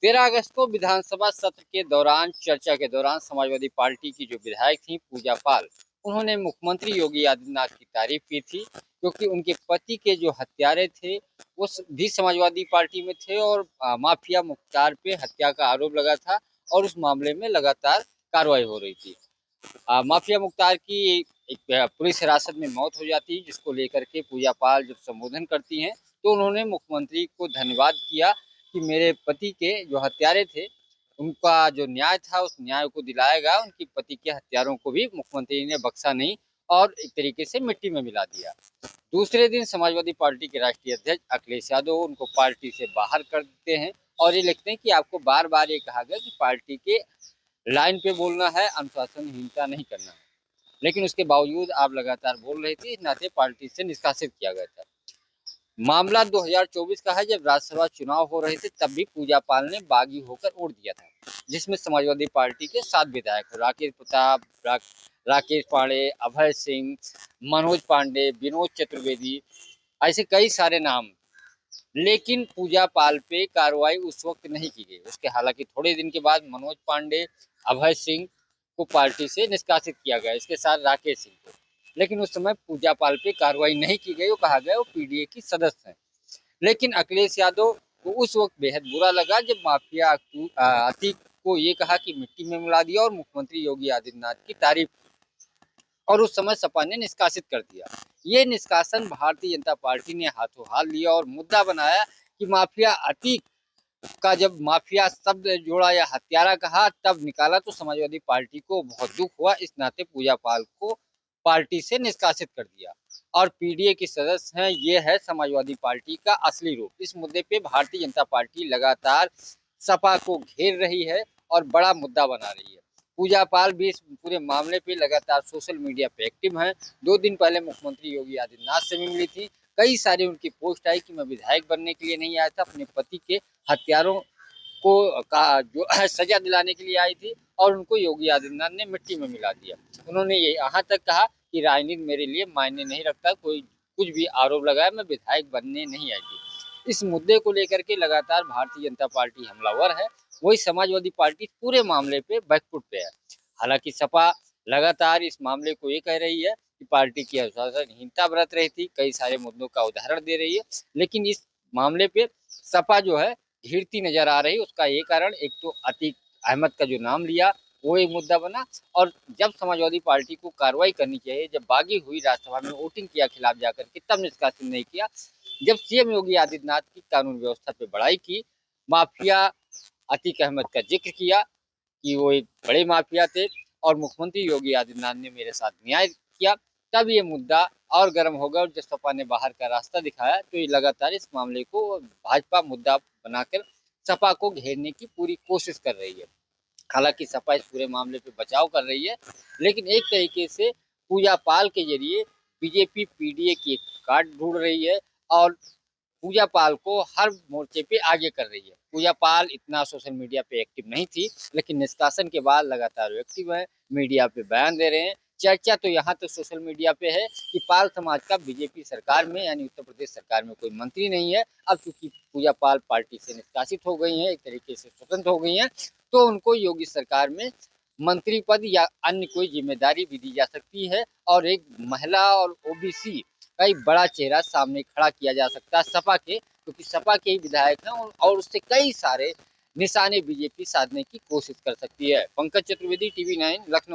13 अगस्त को विधानसभा सत्र के दौरान चर्चा के दौरान समाजवादी पार्टी की जो विधायक थी पूजा पाल, उन्होंने मुख्यमंत्री योगी आदित्यनाथ की तारीफ की थी, क्योंकि उनके पति के जो हत्यारे थे वो भी समाजवादी पार्टी में थे और माफिया मुख्तार पे हत्या का आरोप लगा था और उस मामले में लगातार कार्रवाई हो रही थी। माफिया मुख्तार की एक पुलिस हिरासत में मौत हो जाती है, जिसको लेकर के पूजा पाल जब संबोधन करती हैं तो उन्होंने मुख्यमंत्री को धन्यवाद किया कि मेरे पति के जो हत्यारे थे उनका जो न्याय था उस न्याय को दिलाया गया। उनकी पति के हत्यारों को भी मुख्यमंत्री ने बख्शा नहीं और एक तरीके से मिट्टी में मिला दिया। दूसरे दिन समाजवादी पार्टी के राष्ट्रीय अध्यक्ष अखिलेश यादव उनको पार्टी से बाहर कर देते हैं और ये लिखते हैं कि आपको बार बार ये कहा गया कि पार्टी के लाइन पे बोलना है, अनुशासनहीनता नहीं करना है, लेकिन उसके बावजूद आप लगातार बोल रहे थे, इस नाते पार्टी से निष्कासित किया गया था। मामला 2024 का है, जब राज्यसभा चुनाव हो रहे थे तब भी पूजा पाल ने बागी होकर वोट दिया था, जिसमें समाजवादी पार्टी के 7 विधायक राकेश प्रताप, राकेश पांडे, अभय सिंह, मनोज पांडे, विनोद चतुर्वेदी, ऐसे कई सारे नाम। लेकिन पूजा पाल पे कार्रवाई उस वक्त नहीं की गई। उसके हालांकि थोड़े दिन के बाद मनोज पांडे, अभय सिंह को पार्टी से निष्कासित किया गया, इसके साथ राकेश सिंह को। लेकिन उस समय पूजा पाल पे कार्रवाई नहीं की गई, वो कहा गया वो पीडीए की सदस्य हैं। लेकिन अखिलेश यादव को उस वक्त बेहद बुरा लगा जब माफिया अतीक को ये कहा कि मिट्टी में मिला दिया और मुख्यमंत्री योगी आदित्यनाथ की तारीफ, और उस समय सपा ने निष्कासित कर दिया। ये निष्कासन भारतीय जनता पार्टी ने हाथों हाथ लिया और मुद्दा बनाया कि माफिया अतीक का जब माफिया शब्द जोड़ा या हत्यारा कहा तब निकाला तो समाजवादी पार्टी को बहुत दुख हुआ। इस नाते पूजा पाल को पार्टी से निष्कासित कर दिया और पीडीए की सदस्य हैं। ये है समाजवादी पार्टी का असली रूप। इस मुद्दे पे भारतीय जनता पार्टी लगातार सपा को घेर रही है और बड़ा मुद्दा बना रही है। पूजा पाल भी इस पूरे मामले पे लगातार सोशल मीडिया पे एक्टिव हैं। 2 दिन पहले मुख्यमंत्री योगी आदित्यनाथ से भी मिली थी। कई सारी उनकी पोस्ट आई कि मैं विधायक बनने के लिए नहीं आया था, अपने पति के हत्यारों को का जो सजा दिलाने के लिए आई थी और उनको योगी आदित्यनाथ ने मिट्टी में मिला दिया। उन्होंने ये यहाँ तक कहा कि राजनीति मेरे लिए मायने नहीं रखता, कोई कुछ भी आरोप लगाए, मैं विधायक बनने नहीं आई थी। इस मुद्दे को लेकर के लगातार भारतीय जनता पार्टी हमलावर है, वही समाजवादी पार्टी पूरे मामले पे बैकफुट पे है। हालांकि सपा लगातार इस मामले को ये कह रही है कि पार्टी की अनुशासनहीनता बरत रही थी, कई सारे मुद्दों का उदाहरण दे रही है, लेकिन इस मामले पे सपा जो है घिरती नजर आ रही। उसका ये कारण एक तो अतीक अहमद का जो नाम लिया वो एक मुद्दा बना, और जब समाजवादी पार्टी को कार्रवाई करनी चाहिए, जब बागी हुई राज्यसभा में वोटिंग किया खिलाफ जाकर के, तब निष्कासित नहीं किया। जब सीएम योगी आदित्यनाथ की कानून व्यवस्था पे बड़ाई की, माफिया अतीक अहमद का जिक्र किया कि वो एक बड़े माफिया थे और मुख्यमंत्री योगी आदित्यनाथ ने मेरे साथ न्याय किया, तब ये मुद्दा और गर्म हो गया और जब सपा ने बाहर का रास्ता दिखाया तो ये लगातार इस मामले को भाजपा मुद्दा बनाकर सपा को घेरने की पूरी कोशिश कर रही है। हालांकि सपा इस पूरे मामले पे बचाव कर रही है, लेकिन एक तरीके से पूजा पाल के जरिए बीजेपी पीडीए की एक काट ढूंढ रही है और पूजा पाल को हर मोर्चे पे आगे कर रही है। पूजा पाल इतना सोशल मीडिया पे एक्टिव नहीं थी, लेकिन निष्कासन के बाद लगातार वो एक्टिव है, मीडिया पे बयान दे रहे हैं। चर्चा तो यहाँ तक सोशल मीडिया पे है कि पाल समाज का बीजेपी सरकार में यानी उत्तर प्रदेश सरकार में कोई मंत्री नहीं है। अब चूंकि पूजा पाल पार्टी से निष्कासित हो गई हैं, एक तरीके से स्वतंत्र हो गई हैं, तो उनको योगी सरकार में मंत्री पद या अन्य कोई जिम्मेदारी भी दी जा सकती है और एक महिला और ओबीसी का एक बड़ा चेहरा सामने खड़ा किया जा सकता है सपा के, क्योंकि सपा के ही विधायक हैं और उससे कई सारे निशाने बीजेपी साधने की कोशिश कर सकती है। पंकज चतुर्वेदी, टीवी 9, लखनऊ।